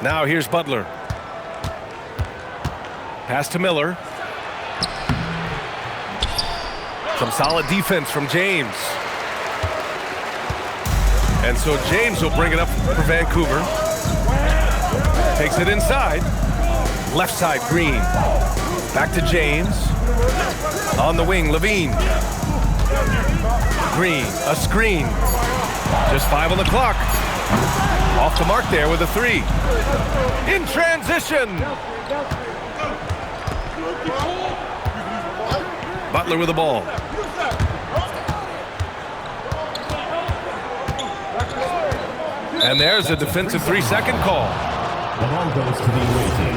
Now here's Butler. Pass to Miller. Some solid defense from James. And so James will bring it up for Vancouver. Takes it inside. Left side, Green. Back to James. On the wing, Levine. Green, a screen. Just 5 on the clock. Off the mark there with a 3. In transition. Butler with the ball. And there's a defensive 3-second call. The ball goes to the away team.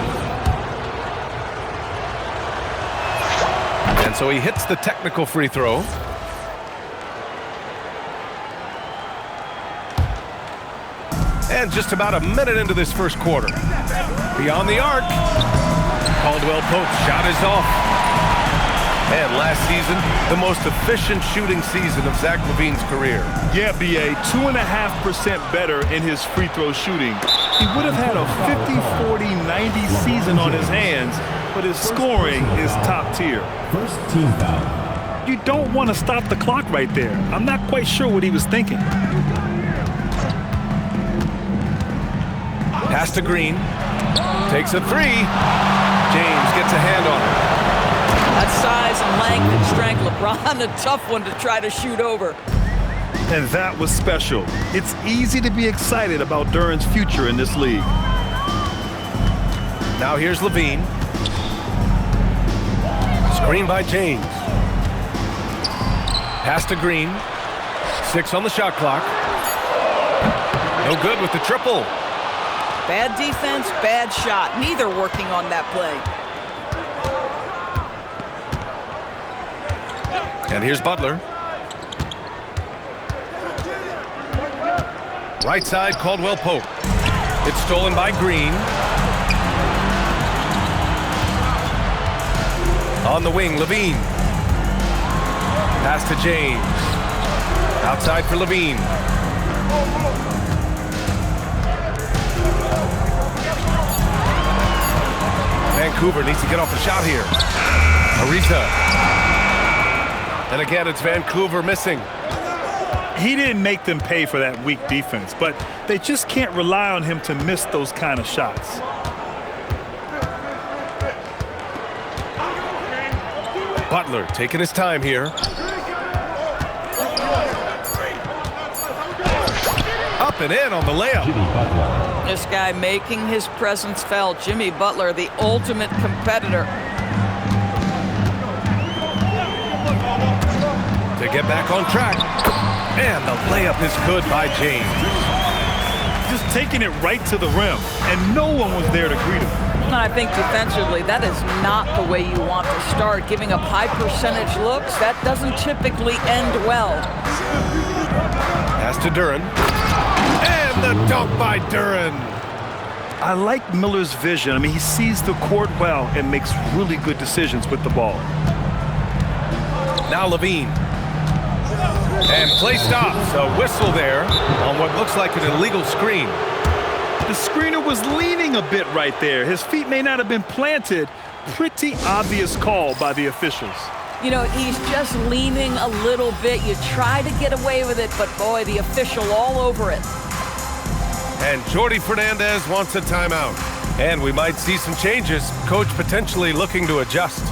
And so he hits the technical free throw. And just about a minute into this first quarter. Beyond the arc. Caldwell Pope's shot is off. And last season, the most efficient shooting season of Zach LaVine's career. Yeah, B.A., 2.5% better in his free throw shooting. He would have had a 50-40-90 season on his hands, but his scoring is top tier. First team foul. You don't want to stop the clock right there. I'm not quite sure what he was thinking. Pass to Green. Takes a 3. James gets a hand on it. That size and length and strength, LeBron, a tough one to try to shoot over. And that was special. It's easy to be excited about Duren's future in this league. Now here's Levine. Screen by James. Pass to Green. 6 on the shot clock. No good with the triple. Bad defense, bad shot. Neither working on that play. And here's Butler. Right side, Caldwell Pope. It's stolen by Green. On the wing, Levine. Pass to James. Outside for Levine. Vancouver needs to get off the shot here. Ariza. And again, it's Vancouver missing. He didn't make them pay for that weak defense, but they just can't rely on him to miss those kind of shots. Butler taking his time here. Up and in on the layup. This guy making his presence felt. Jimmy Butler, the ultimate competitor. To get back on track. And the layup is good by James. Just taking it right to the rim, and no one was there to greet him. And I think defensively, that is not the way you want to start. Giving up high percentage looks, that doesn't typically end well. Pass to Duren. And the dunk by Duren. I like Miller's vision. I mean, he sees the court well and makes really good decisions with the ball. Now Levine. And play stops. A whistle there on what looks like an illegal screen. The screener was leaning a bit right there. His feet may not have been planted. Pretty obvious call by the officials. You know, he's just leaning a little bit. You try to get away with it, but boy, the official all over it. And Jordi Fernandez wants a timeout. And we might see some changes. Coach potentially looking to adjust.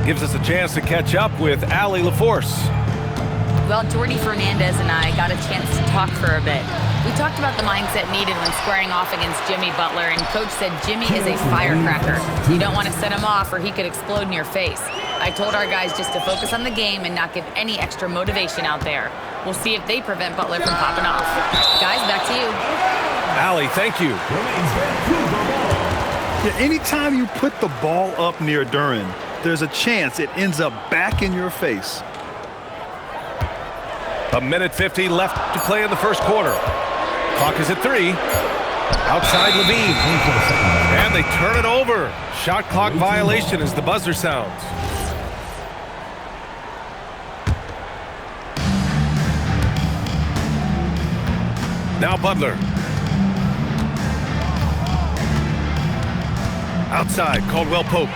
Gives us a chance to catch up with Allie LaForce. Well, Jordi Fernandez and I got a chance to talk for a bit. We talked about the mindset needed when squaring off against Jimmy Butler, and Coach said Jimmy is a firecracker. You don't want to set him off or he could explode in your face. I told our guys just to focus on the game and not give any extra motivation out there. We'll see if they prevent Butler from popping off. Guys, back to you. Allie, thank you. Yeah, anytime you put the ball up near Duren, there's a chance it ends up back in your face. 1:50 left to play in the first quarter. Clock is at 3. Outside Levine. And they turn it over. Shot clock violation as the buzzer sounds. Now Butler. Outside, Caldwell Pope.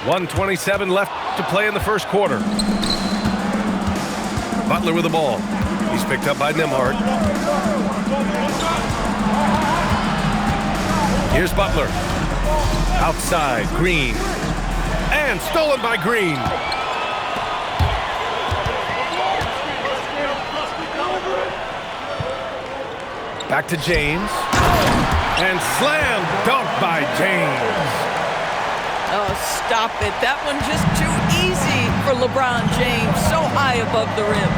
1:27 left to play in the first quarter. Butler with the ball. He's picked up by Nembhard. Here's Butler. Outside, Green. And stolen by Green. Back to James. And slam dunk by James. Oh, stop it. That one just too easy for LeBron James. So high above the rim.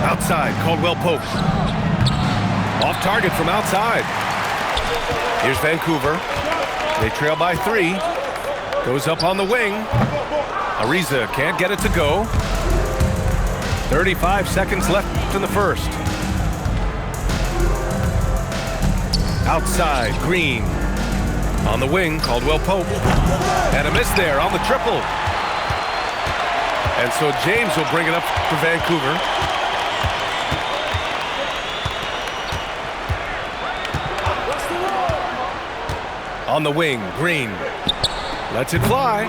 Outside, Caldwell Pope. Off target from outside. Here's Vancouver. They trail by 3. Goes up on the wing. Ariza can't get it to go. 35 seconds left in the first. Outside, Green. On the wing, Caldwell Pope. And a miss there on the triple. And so James will bring it up for Vancouver. On the wing, Green. Lets it fly.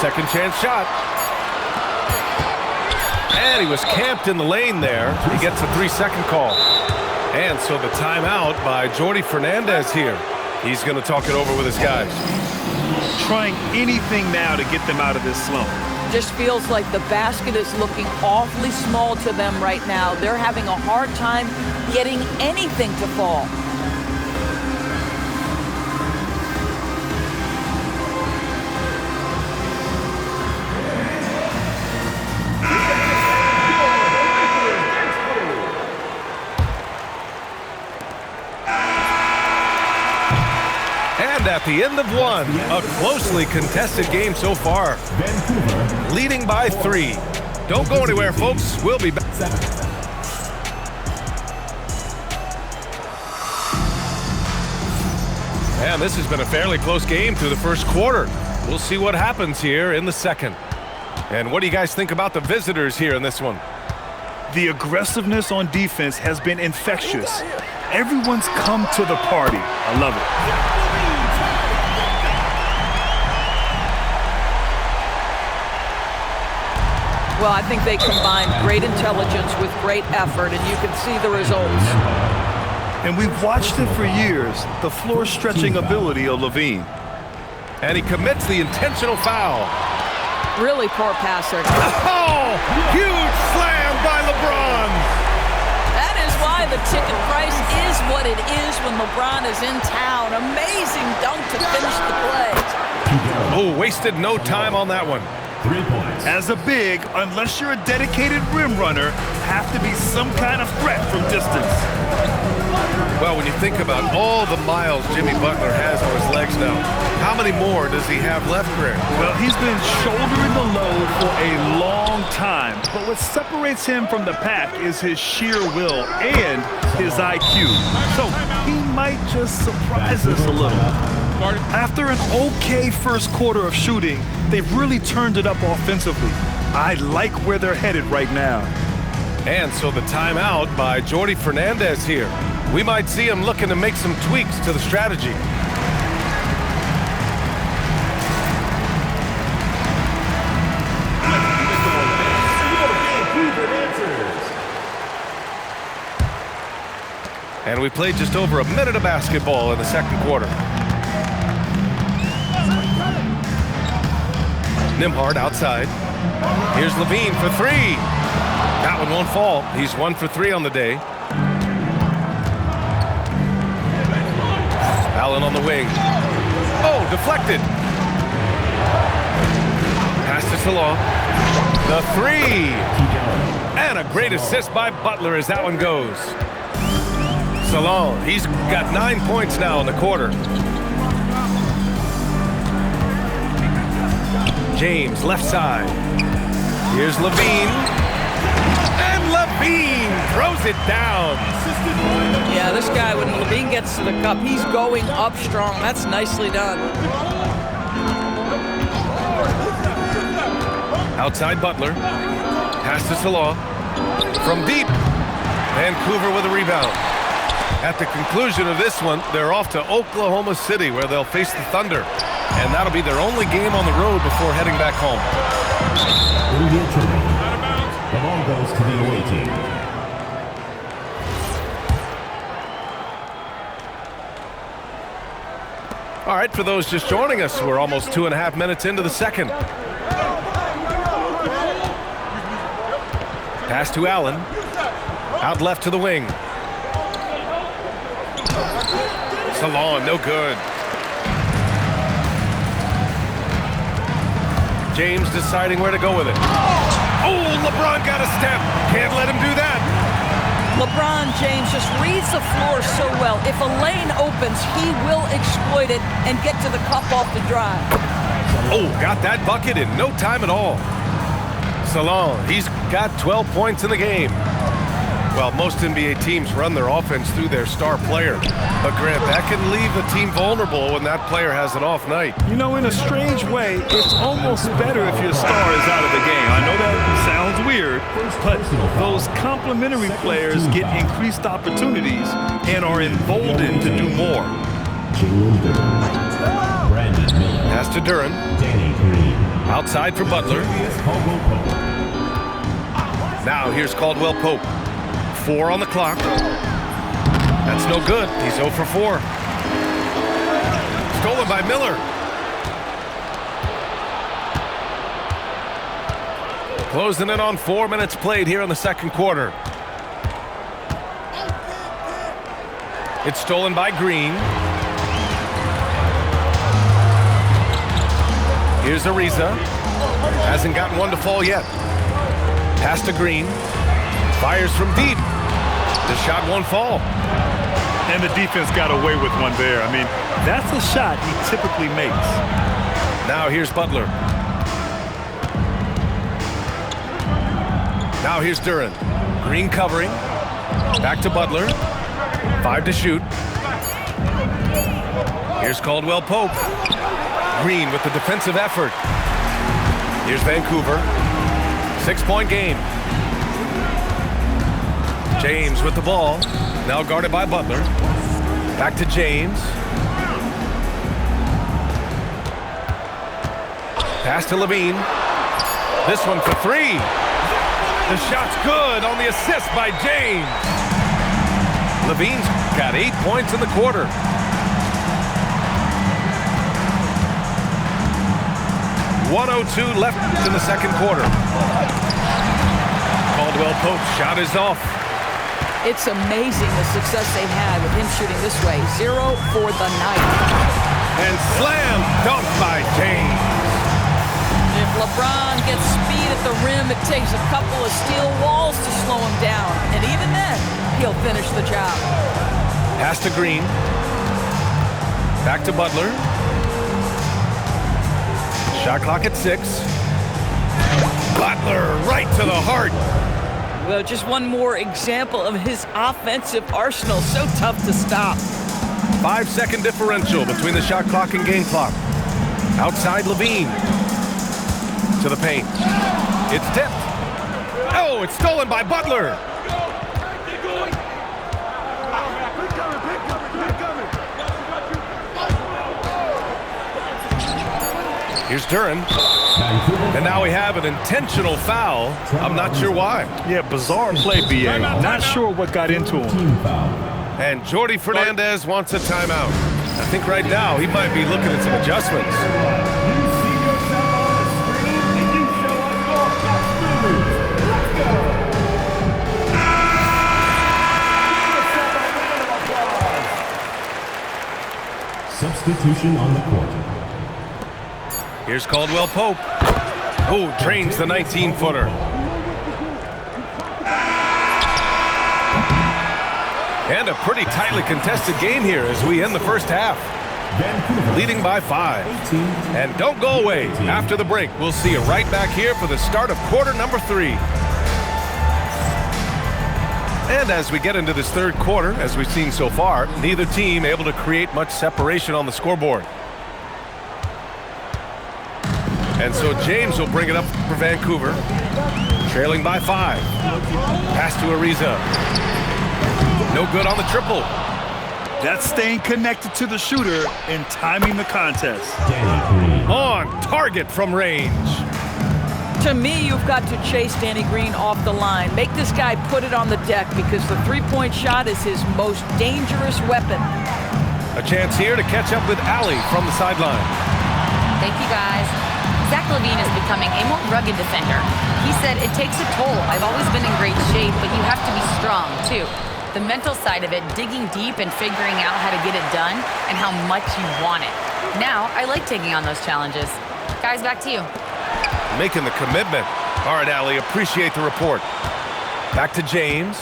Second chance shot. And he was camped in the lane there. He gets a 3-second call. And so the timeout by Jordi Fernandez here. He's going to talk it over with his guys. Trying anything now to get them out of this slump. Just feels like the basket is looking awfully small to them right now. They're having a hard time getting anything to fall. And at the end of one, a closely contested game so far. Vancouver Leading by 3. Don't go anywhere, folks. We'll be back. And this has been a fairly close game through the first quarter. We'll see what happens here in the second. And what do you guys think about the visitors here in this one? The aggressiveness on defense has been infectious. Everyone's come to the party. I love it. Well, I think they combined great intelligence with great effort, and you can see the results. And we've watched it for years, the floor-stretching ability of Levine. And he commits the intentional foul. Really poor passer. Oh, huge slam by LeBron. That is why the ticket price is what it is when LeBron is in town. Amazing dunk to finish the play. Oh, wasted no time on that one. 3 points. As a big, unless you're a dedicated rim runner, have to be some kind of threat from distance. Well, when you think about all the miles Jimmy Butler has on his legs now, how many more does he have left, Greg? Well, he's been shouldering the load for a long time, but what separates him from the pack is his sheer will and his IQ. So he might just surprise us a little. After an okay first quarter of shooting, they've really turned it up offensively. I like where they're headed right now. And so the timeout by Jordi Fernandez here. We might see him looking to make some tweaks to the strategy. And we played just over a minute of basketball in the second quarter. Nembhard outside. Here's Levine for 3. That one won't fall. He's 1 for 3 on the day. Allen on the wing. Oh, deflected. Pass to Salon. The three. And a great assist by Butler as that one goes. Salon, he's got 9 points now in the quarter. James, left side. Here's Levine. And Levine throws it down. Yeah, this guy, when Levine gets to the cup, he's going up strong. That's nicely done. Outside Butler. Pass to Salah. From deep. Vancouver with a rebound. At the conclusion of this one, they're off to Oklahoma City where they'll face the Thunder. And that'll be their only game on the road before heading back home. The ball goes to the away team. All right, for those just joining us, we're almost 2.5 minutes into the second. Pass to Allen. Out left to the wing. Salon, no good. James deciding where to go with it. Oh, LeBron got a step. Can't let him do that. LeBron James just reads the floor so well. If a lane opens, he will exploit it and get to the cup off the drive. Oh, got that bucket in no time at all. Salon, he's got 12 points in the game. Well, most NBA teams run their offense through their star player. But, Grant, that can leave a team vulnerable when that player has an off night. You know, in a strange way, it's almost better if your star is out of the game. I know that sounds weird, but those complementary players get increased opportunities and are emboldened to do more. Pass to Duran. Outside for Butler. Now here's Caldwell Pope. 4 on the clock. That's no good. He's 0 for 4. Stolen by Miller. Closing in on 4 minutes played here in the second quarter. It's stolen by Green. Here's Ariza. Hasn't gotten one to fall yet. Pass to Green. Fires from deep. The shot won't fall. And the defense got away with one there. I mean, that's a shot he typically makes. Now here's Butler. Now here's Duran. Green covering. Back to Butler. 5 to shoot. Here's Caldwell Pope. Green with the defensive effort. Here's Vancouver. 6-point game. James with the ball. Now guarded by Butler. Back to James. Pass to Levine. This one for 3. The shot's good on the assist by James. Levine's got 8 points in the quarter. .102 left in the second quarter. Caldwell Pope's shot is off. It's amazing the success they had with him shooting this way. 0 for the night. And slam dunk by James. If LeBron gets speed at the rim, it takes a couple of steel walls to slow him down. And even then, he'll finish the job. Pass to Green. Back to Butler. Shot clock at 6. Butler right to the heart. Well, just one more example of his offensive arsenal. So tough to stop. 5-second differential between the shot clock and game clock. Outside Levine. To the paint. It's tipped. Oh, it's stolen by Butler. Here's Duran. And now we have an intentional foul. I'm not sure why. Yeah, bizarre play, B.A. Not sure what got into him. And Jordi Fernandez wants a timeout. I think right now he might be looking at some adjustments. Substitution on the court. Here's Caldwell Pope, who drains the 19-footer. And a pretty tightly contested game here as we end the first half. Vancouver Leading by 5. And don't go away. After the break, we'll see you right back here for the start of quarter number 3. And as we get into this third quarter, as we've seen so far, neither team able to create much separation on the scoreboard. And so James will bring it up for Vancouver, trailing by 5. Pass to Ariza. No good on the triple. That's staying connected to the shooter and timing the contest. On target from range. To me, you've got to chase Danny Green off the line. Make this guy put it on the deck because the three-point shot is his most dangerous weapon. A chance here to catch up with Allie from the sideline. Thank you, guys. Zach LaVine is becoming a more rugged defender. He said, it takes a toll. I've always been in great shape, but you have to be strong, too. The mental side of it, digging deep and figuring out how to get it done and how much you want it. Now, I like taking on those challenges. Guys, back to you. Making the commitment. All right, Allie, appreciate the report. Back to James.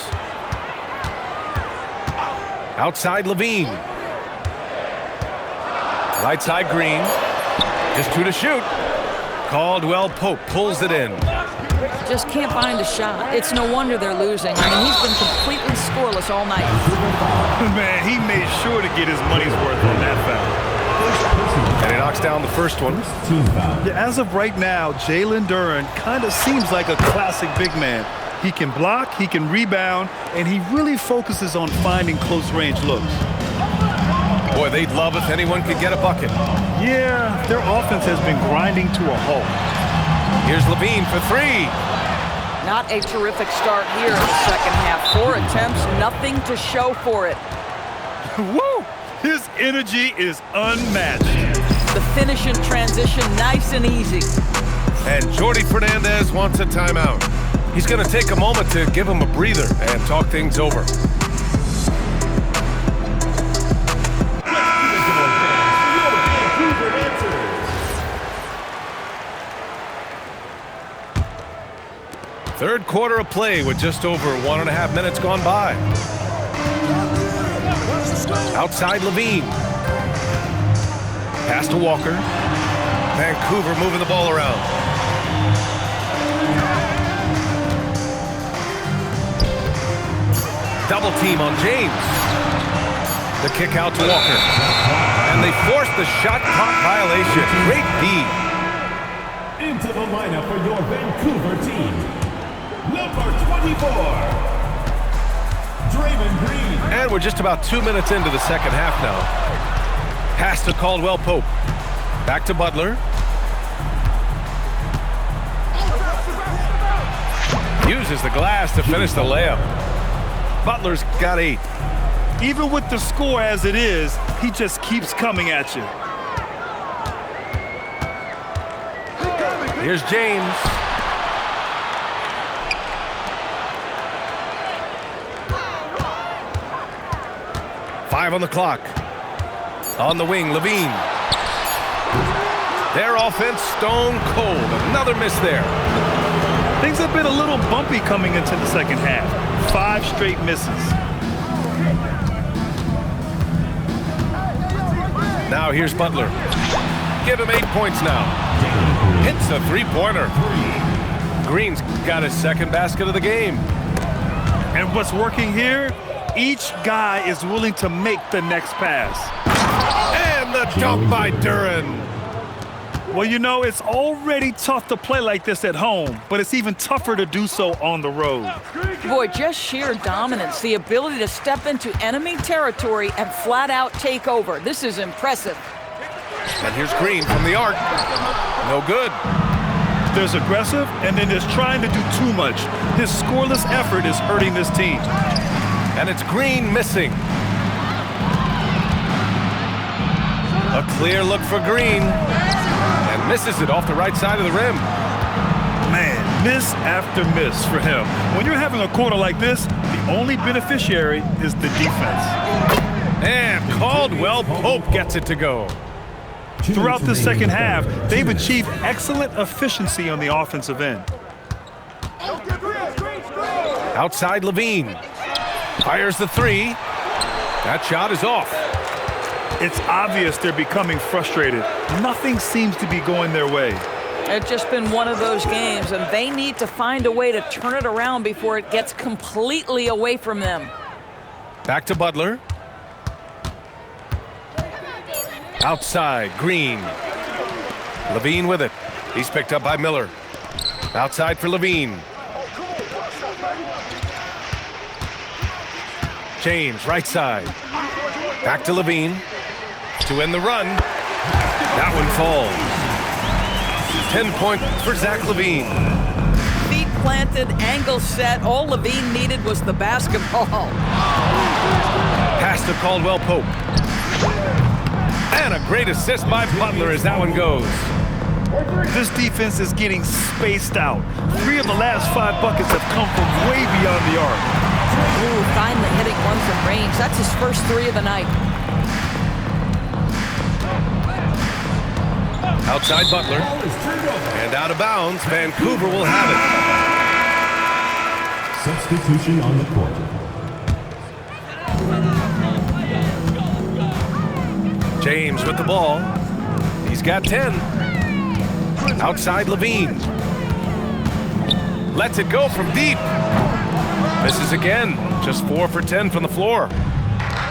Outside Levine. Right side Green. Just 2 to shoot. Caldwell Pope pulls it in. Just can't find a shot. It's no wonder they're losing. I mean, he's been completely scoreless all night. Man, he made sure to get his money's worth on that foul. And he knocks down the first one. team foul. Yeah, as of right now, Jalen Duren kind of seems like a classic big man. He can block, he can rebound, and he really focuses on finding close-range looks. Boy, they'd love if anyone could get a bucket. Yeah, their offense has been grinding to a halt. Here's Levine for 3. Not a terrific start here in the second half. 4 attempts, nothing to show for it. Woo! His energy is unmatched. The finish in transition, nice and easy. And Jordy Fernandez wants a timeout. He's going to take a moment to give him a breather and talk things over. Third quarter of play with just over 1.5 minutes gone by. Outside Levine. Pass to Walker. Vancouver moving the ball around. Double team on James. The kick out to Walker. And they force the shot clock violation. Great D. Into the lineup for your Vancouver team. Number 24, Draymond Green. And we're just about 2 minutes into the second half now. Pass to Caldwell Pope. Back to Butler. Uses the glass to finish the layup. Butler's got 8. Even with the score as it is, he just keeps coming at you. Here's James. Five on the clock. On the wing, Levine. Their offense stone cold. Another miss there. Things have been a little bumpy coming into the second half. 5 straight misses. Now here's Butler. Give him 8 points now. Hits a three-pointer. Green's got his second basket of the game. And what's working here? Each guy is willing to make the next pass. And the dunk by Duren. Well, you know, it's already tough to play like this at home, but it's even tougher to do so on the road. Boy, just sheer dominance, the ability to step into enemy territory and flat out take over. This is impressive. And here's Green from the arc. No good. There's aggressive, and then there's trying to do too much. His scoreless effort is hurting this team. And it's Green missing. A clear look for Green. And misses it off the right side of the rim. Man, miss after miss for him. When you're having a quarter like this, the only beneficiary is the defense. And Caldwell Pope gets it to go. Throughout the second half, they've achieved excellent efficiency on the offensive end. Outside Levine. Fires the three. That shot is off. It's obvious they're becoming frustrated. Nothing seems to be going their way. It's just been one of those games, and they need to find a way to turn it around before it gets completely away from them. Back to Butler. Outside, Green. Levine with it. He's picked up by Miller. Outside for Levine. James, right side. Back to Levine. To end the run. That one falls. 10 points for Zach Levine. Feet planted, angle set. All Levine needed was the basketball. Pass to Caldwell Pope. And a great assist by Butler as that one goes. This defense is getting spaced out. 3 of the last 5 buckets have come from way beyond the arc. Ooh, finally hitting one from range. That's his first 3 of the night. Outside Butler. And out of bounds. Vancouver will have it. Substitution on the court. James with the ball. He's got 10. Outside Levine. Lets it go from deep. Misses again. Just 4 for 10 from the floor.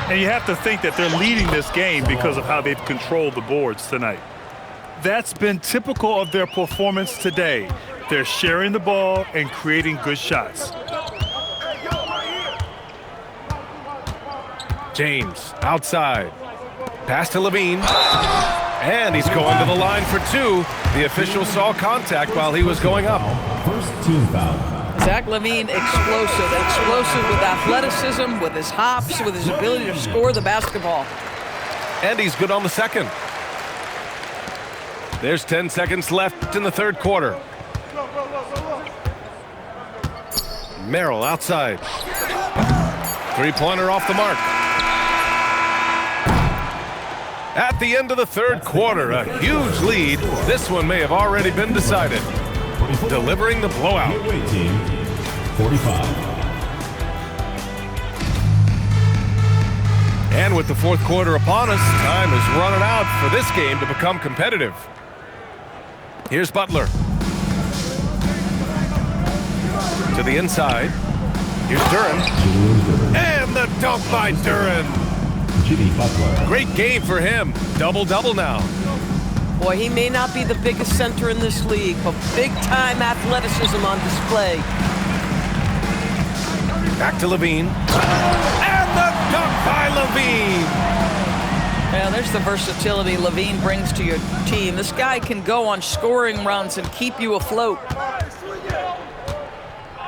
And you have to think that they're leading this game because of how they've controlled the boards tonight. That's been typical of their performance today. They're sharing the ball and creating good shots. James outside. Pass to Levine. And he's going to the line for 2. The official saw contact while he was going up. First team foul. Zach Levine, explosive with athleticism, with his hops, with his ability to score the basketball. And he's good on the second. There's 10 seconds left in the third quarter. Merrill outside. Three-pointer off the mark. At the end of the third quarter, a huge lead. This one may have already been decided. Delivering the blowout. Gateway team, 45. And with the fourth quarter upon us, time is running out for this game to become competitive. Here's Butler. To the inside. Here's Duren. And the dunk by Duren. Jimmy Butler. Great game for him. Double-double now. Boy, he may not be the biggest center in this league, but big-time athleticism on display. Back to Levine. And the dunk by Levine. Yeah, there's the versatility Levine brings to your team. This guy can go on scoring runs and keep you afloat.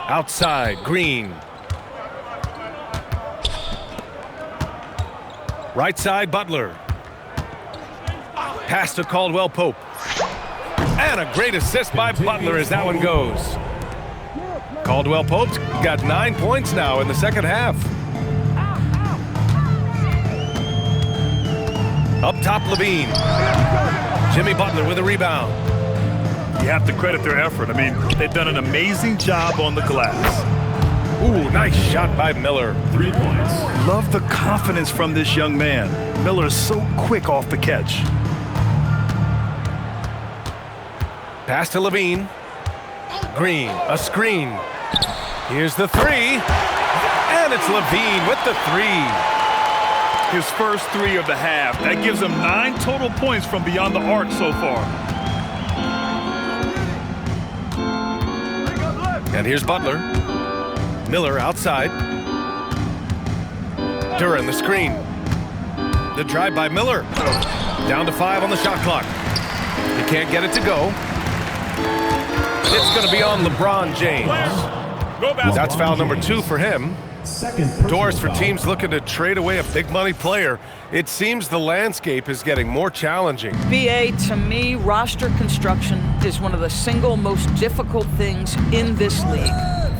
Outside, Green. Right side, Butler. Pass to Caldwell Pope. And a great assist by Butler as that one goes. Caldwell Pope's got 9 points now in the second half. Up top, Levine. Jimmy Butler with a rebound. You have to credit their effort. I mean, they've done an amazing job on the glass. Ooh, nice shot by Miller. 3 points. Love the confidence from this young man. Miller is so quick off the catch. Pass to Levine. Green, a screen. Here's the 3. And it's Levine with the 3. His first 3 of the half. That gives him 9 total points from beyond the arc so far. And here's Butler. Miller outside. Duren the screen. The drive by Miller. Down to 5 on the shot clock. He can't get it to go. It's going to be on LeBron James. That's foul number 2 for him. Doors for teams looking to trade away a big money player. It seems the landscape is getting more challenging. BA, to me, roster construction is one of the single most difficult things in this league.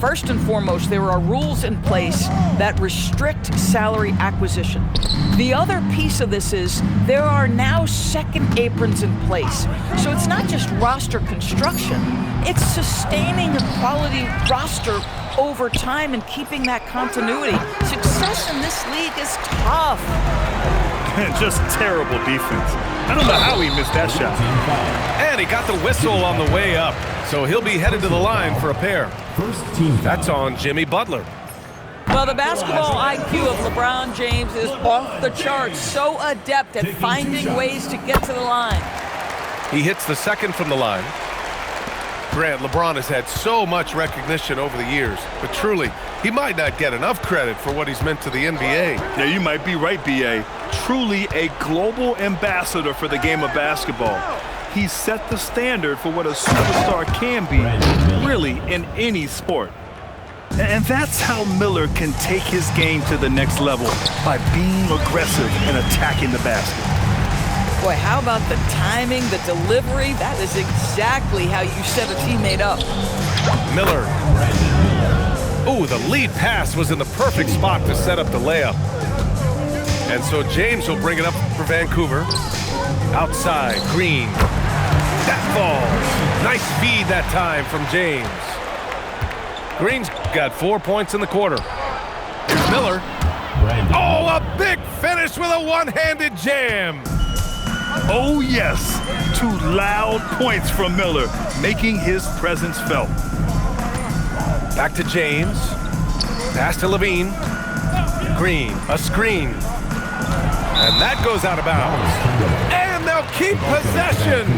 First and foremost, there are rules in place that restrict salary acquisition. The other piece of this is there are now second aprons in place. So it's not just roster construction, it's sustaining a quality roster over time and keeping that continuity. Success in this league is tough. Just terrible defense. I don't know how he missed that shot. And he got the whistle on the way up, so he'll be headed to the line for a pair. First team foul. That's on Jimmy Butler. Well, the basketball IQ of LeBron James is off the charts. So adept at finding ways to get to the line. He hits the second from the line. Grant, LeBron has had so much recognition over the years, but truly, he might not get enough credit for what he's meant to the NBA. Yeah, you might be right, B.A. Truly a global ambassador for the game of basketball. He set the standard for what a superstar can be, really, in any sport. And that's how Miller can take his game to the next level, by being aggressive and attacking the basket. Boy, how about the timing, the delivery? That is exactly how you set a teammate up. Miller. Ooh, the lead pass was in the perfect spot to set up the layup. And so James will bring it up for Vancouver. Outside, Green. That falls. Nice feed that time from James. Green's got 4 points in the quarter. Here's Miller. Oh, a big finish with a one-handed jam. Oh, yes. 2 loud points from Miller, making his presence felt. Back to James. Pass to Levine. Green, a screen. And that goes out of bounds. And they'll keep possession.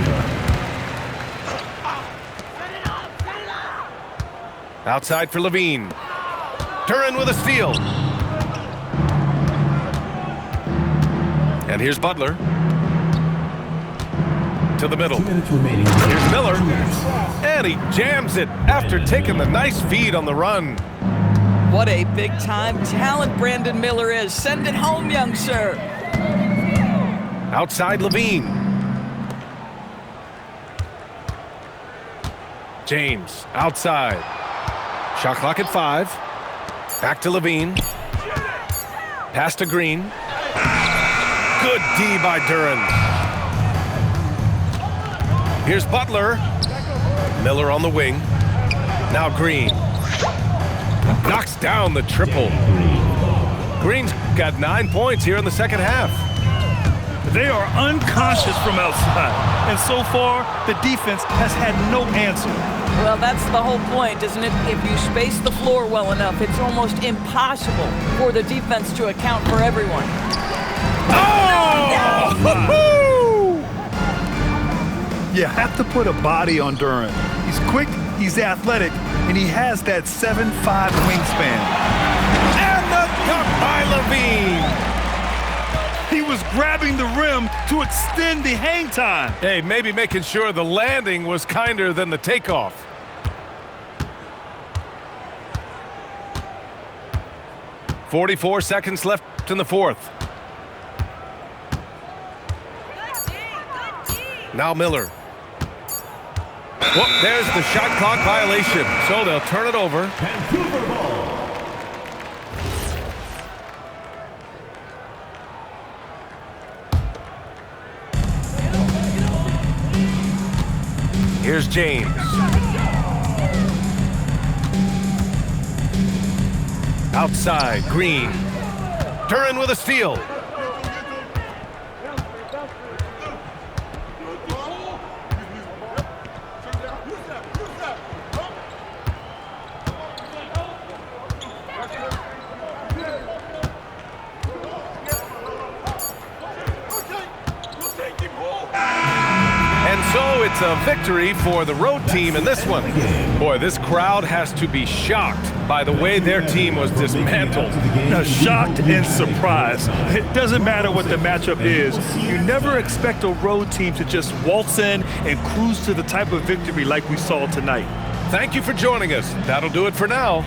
Outside for Levine. Duren with a steal. And here's Butler. To the middle. 2 minutes remaining. Here's Miller. And he jams it after taking the nice feed on the run. What a big-time talent Brandon Miller is. Send it home, young sir. Outside Levine. James, outside. Shot clock at 5. Back to Levine. Pass to Green. Good D by Duren. Here's Butler. Miller on the wing. Now Green. Knocks down the triple. Green's got 9 points here in the second half. They are unconscious from outside, and so far, the defense has had no answer. Well, that's the whole point, isn't it? If you space the floor well enough, it's almost impossible for the defense to account for everyone. Oh! You have to put a body on Duren. He's quick, he's athletic, and he has that 7'5" wingspan. And the dunk by Levine. He was grabbing the rim to extend the hang time. Hey, maybe making sure the landing was kinder than the takeoff. .44 seconds left in the fourth. Now Miller. Whoop, there's the shot clock violation. So they'll turn it over. Vancouver ball. Here's James. Outside, Green. Duren with a steal. So it's a victory for the road team in this one. Boy, this crowd has to be shocked by the way their team was dismantled. Shocked and surprised. It doesn't matter what the matchup is. You never expect a road team to just waltz in and cruise to the type of victory like we saw tonight. Thank you for joining us. That'll do it for now.